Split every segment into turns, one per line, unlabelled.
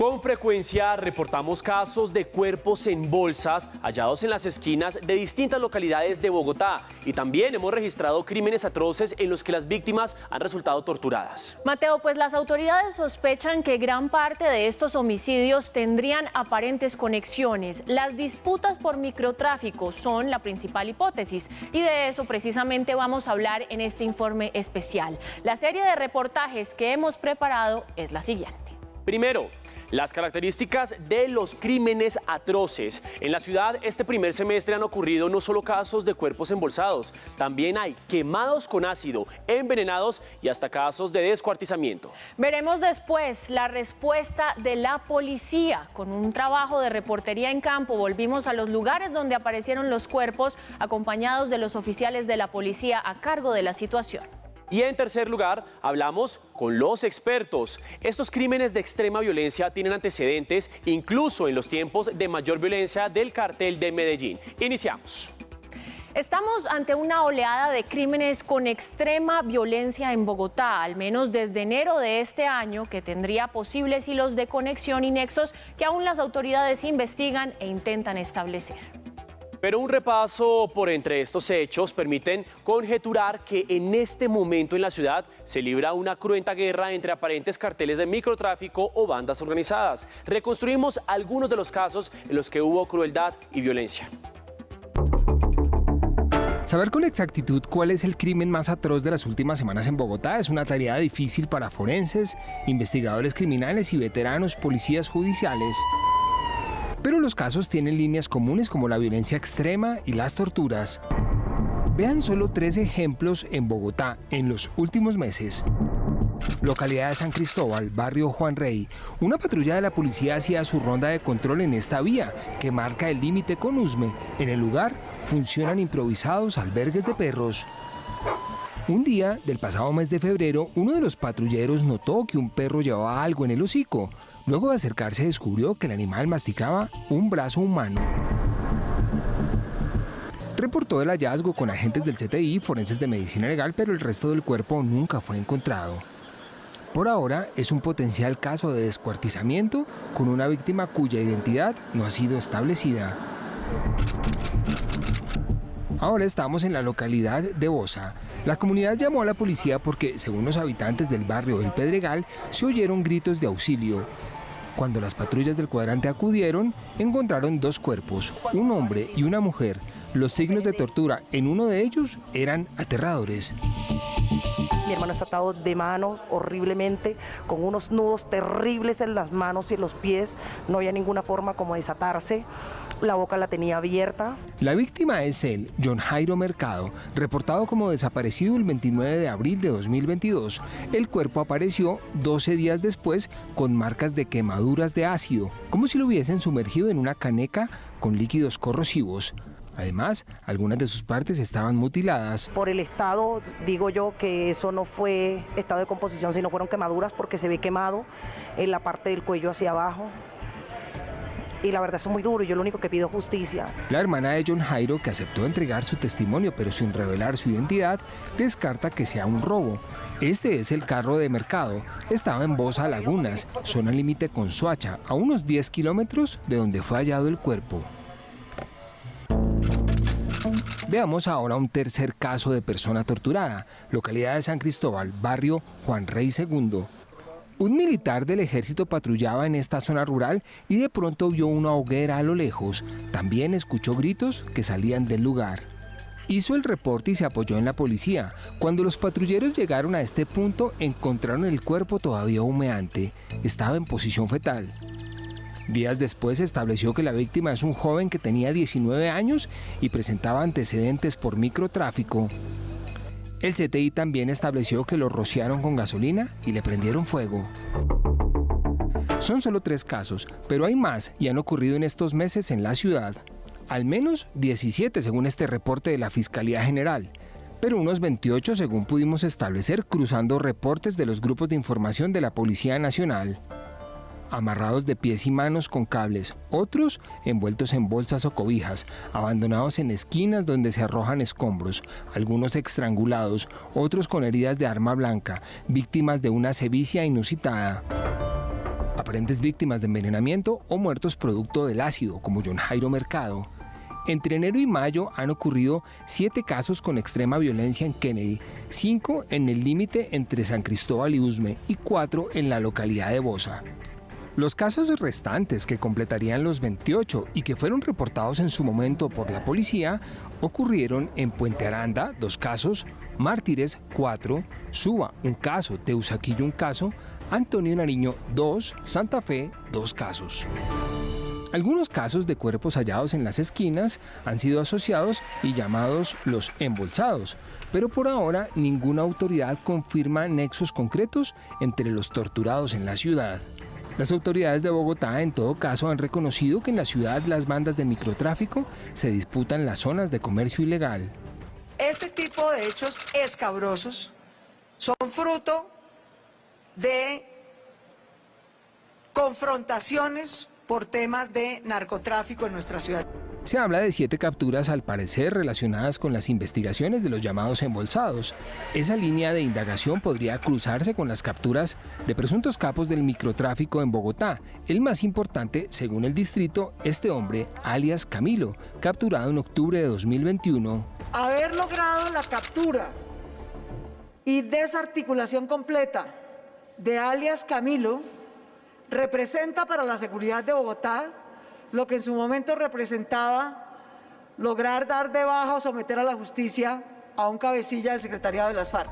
Con frecuencia reportamos casos de cuerpos en bolsas hallados en las esquinas de distintas localidades de Bogotá y también hemos registrado crímenes atroces en los que las víctimas han resultado torturadas.
Mateo, pues las autoridades sospechan que gran parte de estos homicidios tendrían aparentes conexiones. Las disputas por microtráfico son la principal hipótesis y de eso precisamente vamos a hablar en este informe especial. La serie de reportajes que hemos preparado es la siguiente.
Primero, las características de los crímenes atroces. En la ciudad este primer semestre han ocurrido no solo casos de cuerpos embolsados, también hay quemados con ácido, envenenados y hasta casos de descuartizamiento.
Veremos después la respuesta de la policía. Con un trabajo de reportería en campo volvimos a los lugares donde aparecieron los cuerpos, acompañados de los oficiales de la policía a cargo de la situación.
Y en tercer lugar, hablamos con los expertos. Estos crímenes de extrema violencia tienen antecedentes incluso en los tiempos de mayor violencia del cartel de Medellín. Iniciamos.
Estamos ante una oleada de crímenes con extrema violencia en Bogotá, al menos desde enero de este año, que tendría posibles hilos de conexión y nexos que aún las autoridades investigan e intentan establecer.
Pero un repaso por entre estos hechos permiten conjeturar que en este momento en la ciudad se libra una cruenta guerra entre aparentes carteles de microtráfico o bandas organizadas. Reconstruimos algunos de los casos en los que hubo crueldad y violencia.
Saber con exactitud cuál es el crimen más atroz de las últimas semanas en Bogotá es una tarea difícil para forenses, investigadores criminales y veteranos policías judiciales. Pero los casos tienen líneas comunes como la violencia extrema y las torturas. Vean solo 3 ejemplos en Bogotá en los últimos meses. Localidad de San Cristóbal, barrio Juan Rey. Una patrulla de la policía hacía su ronda de control en esta vía, que marca el límite con Usme. En el lugar funcionan improvisados albergues de perros. Un día del pasado mes de febrero, uno de los patrulleros notó que un perro llevaba algo en el hocico. Luego de acercarse descubrió que el animal masticaba un brazo humano. Reportó el hallazgo con agentes del CTI, forenses de medicina legal, pero el resto del cuerpo nunca fue encontrado. Por ahora es un potencial caso de descuartizamiento con una víctima cuya identidad no ha sido establecida. Ahora estamos en la localidad de Bosa. La comunidad llamó a la policía porque, según los habitantes del barrio El Pedregal, se oyeron gritos de auxilio. Cuando las patrullas del cuadrante acudieron, encontraron 2 cuerpos, un hombre y una mujer. Los signos de tortura en uno de ellos eran aterradores.
Mi hermano está atado de manos horriblemente, con unos nudos terribles en las manos y en los pies. No había ninguna forma como desatarse. La boca la tenía abierta.
La víctima es él, John Jairo Mercado, reportado como desaparecido el 29 de abril de 2022. El cuerpo apareció 12 días después con marcas de quemaduras de ácido, como si lo hubiesen sumergido en una caneca con líquidos corrosivos. Además, algunas de sus partes estaban mutiladas.
Por el estado, digo yo que eso no fue estado de composición, sino fueron quemaduras porque se ve quemado en la parte del cuello hacia abajo. Y la verdad es muy duro y yo lo único que pido es justicia.
La hermana de John Jairo, que aceptó entregar su testimonio pero sin revelar su identidad, descarta que sea un robo. Este es el carro de Mercado. Estaba en Bosa Lagunas, zona límite con Soacha, a unos 10 kilómetros de donde fue hallado el cuerpo. Veamos ahora un tercer caso de persona torturada. Localidad de San Cristóbal, barrio Juan Rey II. Un militar del ejército patrullaba en esta zona rural y de pronto vio una hoguera a lo lejos. También escuchó gritos que salían del lugar. Hizo el reporte y se apoyó en la policía. Cuando los patrulleros llegaron a este punto, encontraron el cuerpo todavía humeante. Estaba en posición fetal. Días después se estableció que la víctima es un joven que tenía 19 años y presentaba antecedentes por microtráfico. El CTI también estableció que lo rociaron con gasolina y le prendieron fuego. Son solo 3 casos, pero hay más y han ocurrido en estos meses en la ciudad. Al menos 17 según este reporte de la Fiscalía General, pero unos 28 según pudimos establecer cruzando reportes de los grupos de información de la Policía Nacional. Amarrados de pies y manos con cables, otros envueltos en bolsas o cobijas, abandonados en esquinas donde se arrojan escombros, algunos estrangulados, otros con heridas de arma blanca, víctimas de una sevicia inusitada. aparentes víctimas de envenenamiento o muertos producto del ácido, como John Jairo Mercado. Entre enero y mayo han ocurrido 7 casos con extrema violencia en Kennedy, 5 en el límite entre San Cristóbal y Usme y 4 en la localidad de Bosa. Los casos restantes, que completarían los 28 y que fueron reportados en su momento por la policía, ocurrieron en Puente Aranda, 2 casos, Mártires, 4, Suba, 1 caso, Teusaquillo, 1 caso, Antonio Nariño, 2, Santa Fe, 2 casos. Algunos casos de cuerpos hallados en las esquinas han sido asociados y llamados los embolsados, pero por ahora ninguna autoridad confirma nexos concretos entre los torturados en la ciudad. Las autoridades de Bogotá, en todo caso, han reconocido que en la ciudad las bandas de microtráfico se disputan las zonas de comercio ilegal.
Este tipo de hechos escabrosos son fruto de confrontaciones por temas de narcotráfico en nuestra ciudad.
Se habla de 7 capturas al parecer relacionadas con las investigaciones de los llamados embolsados. Esa línea de indagación podría cruzarse con las capturas de presuntos capos del microtráfico en Bogotá. El más importante, según el distrito, este hombre, alias Camilo, capturado en octubre de 2021.
Haber logrado la captura y desarticulación completa de alias Camilo representa para la seguridad de Bogotá lo que en su momento representaba lograr dar de baja o someter a la justicia a un cabecilla del secretariado de las FARC.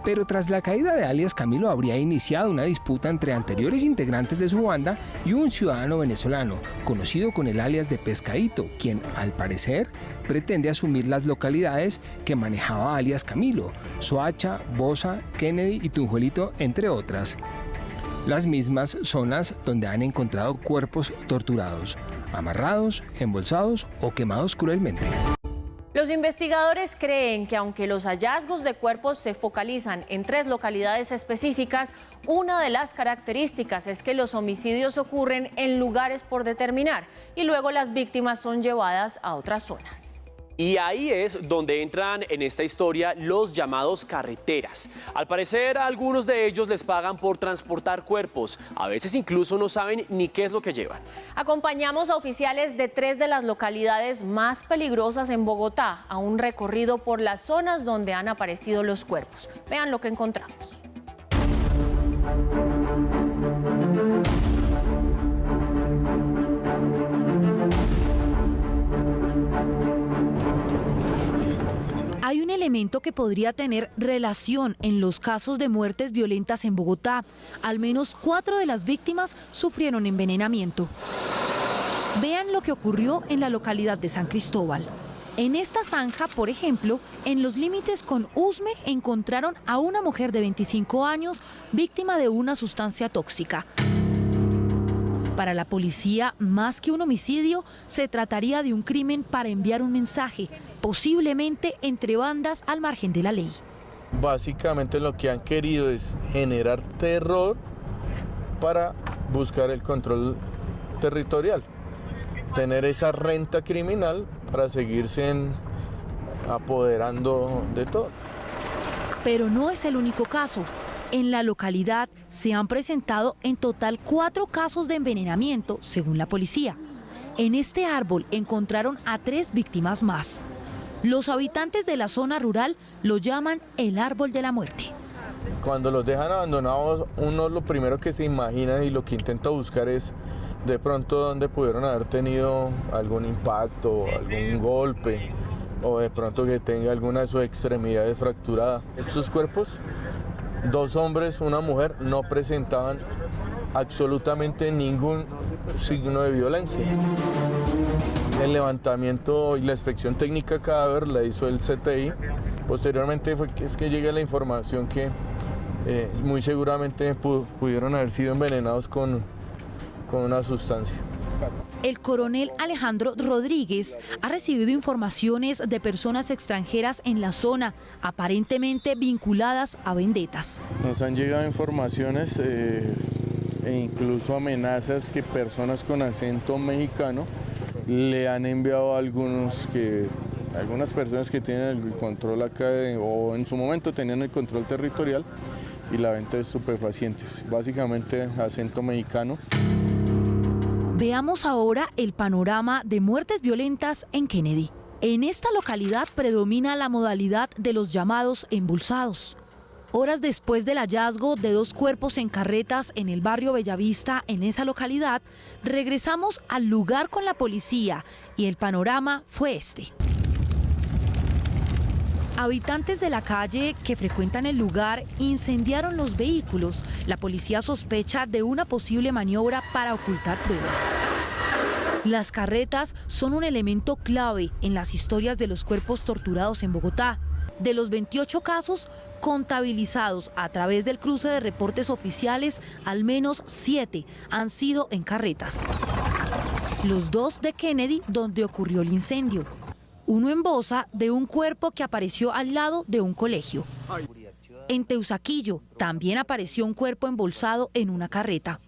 Pero tras la caída de alias Camilo habría iniciado una disputa entre anteriores integrantes de su banda y un ciudadano venezolano, conocido con el alias de Pescadito, quien, al parecer, pretende asumir las localidades que manejaba alias Camilo, Soacha, Bosa, Kennedy y Tunjuelito, entre otras. Las mismas zonas donde han encontrado cuerpos torturados, amarrados, embolsados o quemados cruelmente.
Los investigadores creen que aunque los hallazgos de cuerpos se focalizan en 3 localidades específicas, una de las características es que los homicidios ocurren en lugares por determinar y luego las víctimas son llevadas a otras zonas.
Y ahí es donde entran en esta historia los llamados carreteras. Al parecer, a algunos de ellos les pagan por transportar cuerpos. A veces incluso no saben ni qué es lo que llevan.
Acompañamos a oficiales de 3 de las localidades más peligrosas en Bogotá a un recorrido por las zonas donde han aparecido los cuerpos. Vean lo que encontramos.
Hay un elemento que podría tener relación en los casos de muertes violentas en Bogotá. Al menos 4 de las víctimas sufrieron envenenamiento. Vean lo que ocurrió en la localidad de San Cristóbal. En esta zanja, por ejemplo, en los límites con Usme encontraron a una mujer de 25 años víctima de una sustancia tóxica. Para la policía, más que un homicidio, se trataría de un crimen para enviar un mensaje, posiblemente entre bandas al margen de la ley.
Básicamente lo que han querido es generar terror para buscar el control territorial, tener esa renta criminal para seguirse apoderando de todo.
Pero no es el único caso. En la localidad se han presentado en total 4 casos de envenenamiento, según la policía. En este árbol encontraron a 3 víctimas más. Los habitantes de la zona rural lo llaman el árbol de la muerte.
Cuando los dejan abandonados, uno lo primero que se imagina y lo que intenta buscar es de pronto dónde pudieron haber tenido algún impacto, algún golpe, o de pronto que tenga alguna de sus extremidades fracturada. Estos cuerpos, 2 hombres, una mujer, no presentaban absolutamente ningún signo de violencia. El levantamiento y la inspección técnica de cadáver la hizo el CTI. Posteriormente es que llega la información que muy seguramente pudieron haber sido envenenados con una sustancia.
El coronel Alejandro Rodríguez ha recibido informaciones de personas extranjeras en la zona, aparentemente vinculadas a vendetas.
Nos han llegado informaciones e incluso amenazas que personas con acento mexicano le han enviado a algunas personas que tienen el control acá o en su momento tenían el control territorial, y la venta de estupefacientes, básicamente acento mexicano.
Veamos ahora el panorama de muertes violentas en Kennedy. En esta localidad predomina la modalidad de los llamados embolsados. Horas después del hallazgo de 2 cuerpos en carretas en el barrio Bellavista, en esa localidad, regresamos al lugar con la policía y el panorama fue este. Habitantes de la calle que frecuentan el lugar incendiaron los vehículos. La policía sospecha de una posible maniobra para ocultar pruebas. Las carretas son un elemento clave en las historias de los cuerpos torturados en Bogotá. De los 28 casos contabilizados a través del cruce de reportes oficiales, al menos 7 han sido en carretas. Los 2 de Kennedy, donde ocurrió el incendio. Uno en Bosa, de un cuerpo que apareció al lado de un colegio. En Teusaquillo también apareció un cuerpo embolsado en una carreta.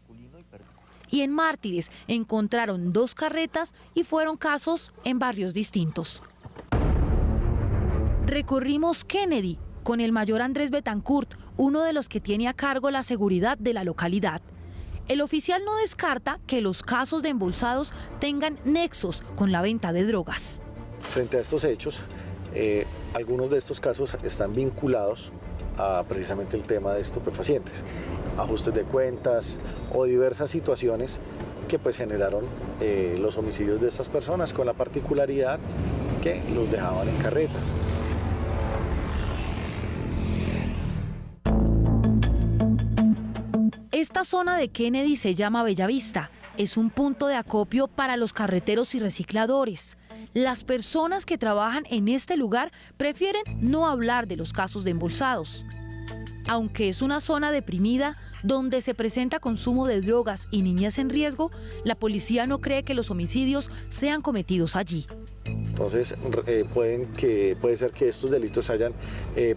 Y en Mártires encontraron 2 carretas y fueron casos en barrios distintos. Recorrimos Kennedy con el mayor Andrés Betancourt, uno de los que tiene a cargo la seguridad de la localidad. El oficial no descarta que los casos de embolsados tengan nexos con la venta de drogas.
Frente a estos hechos, algunos de estos casos están vinculados a precisamente el tema de estupefacientes, ajustes de cuentas o diversas situaciones que pues generaron los homicidios de estas personas, con la particularidad que los dejaban en carretas.
Esta zona de Kennedy se llama Bellavista. Es un punto de acopio para los carreteros y recicladores. Las personas que trabajan en este lugar prefieren no hablar de los casos de embolsados. Aunque es una zona deprimida donde se presenta consumo de drogas y niñez en riesgo, la policía no cree que los homicidios sean cometidos allí.
Entonces puede ser que estos delitos se hayan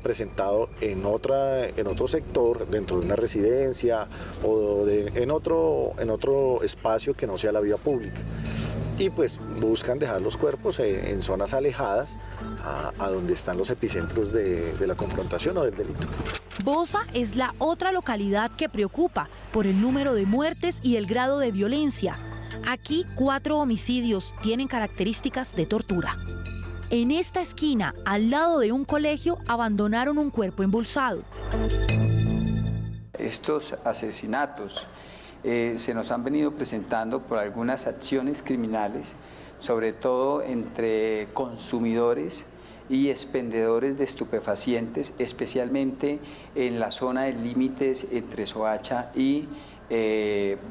presentado en otro sector, dentro de una residencia o en otro espacio que no sea la vía pública. Y pues buscan dejar los cuerpos en zonas alejadas a donde están los epicentros de la confrontación o del delito.
Bosa es la otra localidad que preocupa por el número de muertes y el grado de violencia. Aquí 4 homicidios tienen características de tortura. En esta esquina, al lado de un colegio, abandonaron un cuerpo embolsado.
Estos asesinatos se nos han venido presentando por algunas acciones criminales, sobre todo entre consumidores y expendedores de estupefacientes, especialmente en la zona de límites entre Soacha y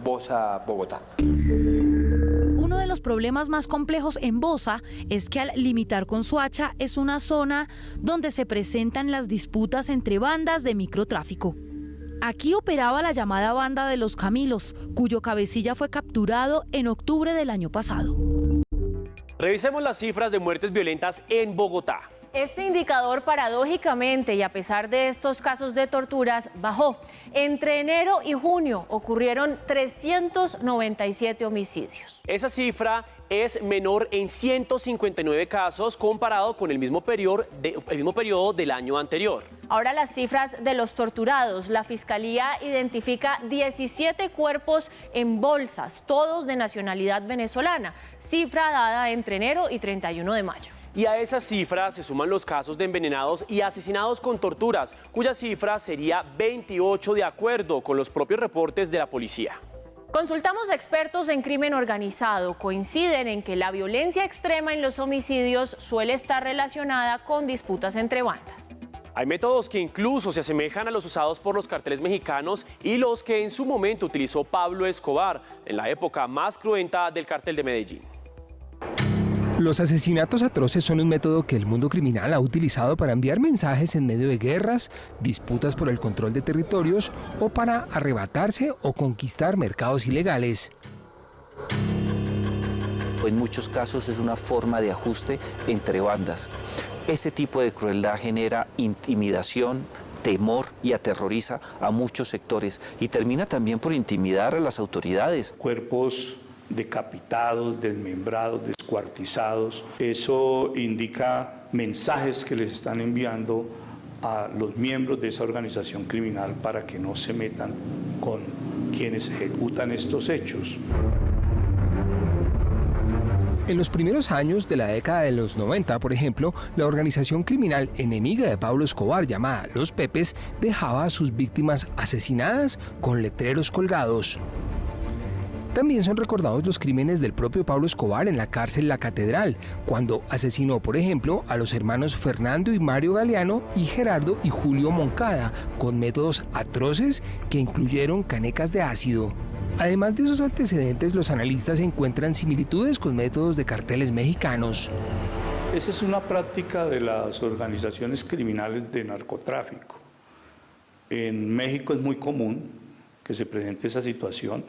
Bosa, Bogotá.
Uno de los problemas más complejos en Bosa es que al limitar con Soacha es una zona donde se presentan las disputas entre bandas de microtráfico. Aquí operaba la llamada banda de los Camilos, cuyo cabecilla fue capturado en octubre del año pasado.
Revisemos las cifras de muertes violentas en Bogotá.
Este indicador, paradójicamente, y a pesar de estos casos de torturas, bajó. Entre enero y junio ocurrieron 397 homicidios.
Esa cifra es menor en 159 casos comparado con el mismo periodo del año anterior.
Ahora las cifras de los torturados. La Fiscalía identifica 17 cuerpos en bolsas, todos de nacionalidad venezolana, cifra dada entre enero y 31 de mayo.
Y a esa cifra se suman los casos de envenenados y asesinados con torturas, cuya cifra sería 28 de acuerdo con los propios reportes de la policía.
Consultamos a expertos en crimen organizado. Coinciden en que la violencia extrema en los homicidios suele estar relacionada con disputas entre bandas.
Hay métodos que incluso se asemejan a los usados por los carteles mexicanos y los que en su momento utilizó Pablo Escobar, en la época más cruenta del cartel de Medellín.
Los asesinatos atroces son un método que el mundo criminal ha utilizado para enviar mensajes en medio de guerras, disputas por el control de territorios o para arrebatarse o conquistar mercados ilegales.
En muchos casos es una forma de ajuste entre bandas. Ese tipo de crueldad genera intimidación, temor y aterroriza a muchos sectores y termina también por intimidar a las autoridades.
Cuerpos decapitados, desmembrados, descuartizados. Eso indica mensajes que les están enviando a los miembros de esa organización criminal para que no se metan con quienes ejecutan estos hechos.
En los primeros años de la década de los 90, por ejemplo, la organización criminal enemiga de Pablo Escobar, llamada Los Pepes, dejaba a sus víctimas asesinadas con letreros colgados. También son recordados los crímenes del propio Pablo Escobar en la cárcel La Catedral, cuando asesinó, por ejemplo, a los hermanos Fernando y Mario Galeano y Gerardo y Julio Moncada, con métodos atroces que incluyeron canecas de ácido. Además de esos antecedentes, los analistas encuentran similitudes con métodos de carteles mexicanos.
Esa es una práctica de las organizaciones criminales de narcotráfico. En México es muy común que se presente esa situación.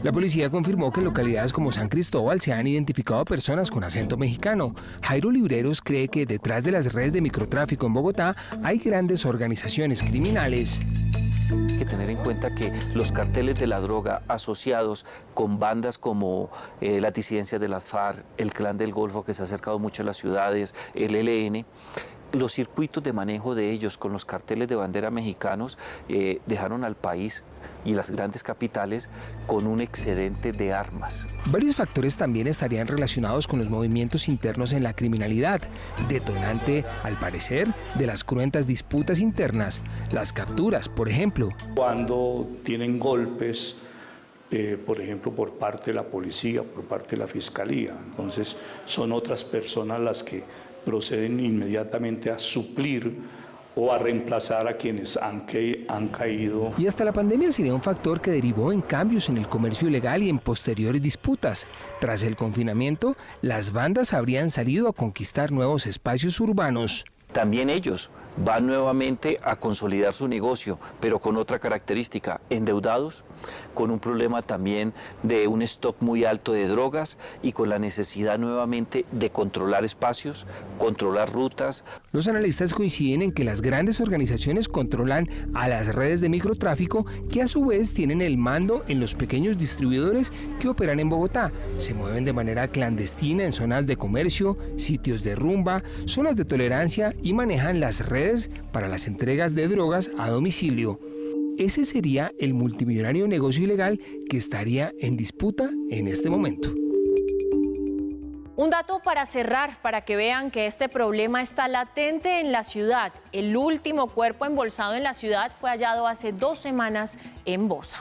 La policía confirmó que en localidades como San Cristóbal se han identificado personas con acento mexicano. Jairo Libreros cree que detrás de las redes de microtráfico en Bogotá hay grandes organizaciones criminales.
Hay que tener en cuenta que los carteles de la droga asociados con bandas como las disidencias de la FARC, el Clan del Golfo, que se ha acercado mucho a las ciudades, el ELN, los circuitos de manejo de ellos con los carteles de bandera mexicanos dejaron al país y las grandes capitales con un excedente de armas.
Varios factores también estarían relacionados con los movimientos internos en la criminalidad, detonante, al parecer, de las cruentas disputas internas, las capturas, por ejemplo.
Cuando tienen golpes, por ejemplo, por parte de la policía, por parte de la fiscalía, entonces son otras personas las que proceden inmediatamente a suplir o a reemplazar a quienes han caído.
Y hasta la pandemia sería un factor que derivó en cambios en el comercio ilegal y en posteriores disputas. Tras el confinamiento, las bandas habrían salido a conquistar nuevos espacios urbanos.
También ellos van nuevamente a consolidar su negocio, pero con otra característica, endeudados, con un problema también de un stock muy alto de drogas y con la necesidad nuevamente de controlar espacios, controlar rutas.
Los analistas coinciden en que las grandes organizaciones controlan a las redes de microtráfico, que a su vez tienen el mando en los pequeños distribuidores que operan en Bogotá. Se mueven de manera clandestina en zonas de comercio, sitios de rumba, zonas de tolerancia y manejan las redes para las entregas de drogas a domicilio. Ese sería el multimillonario negocio ilegal que estaría en disputa en este momento.
Un dato para cerrar, para que vean que este problema está latente en la ciudad. El último cuerpo embolsado en la ciudad fue hallado hace 2 semanas en Bosa.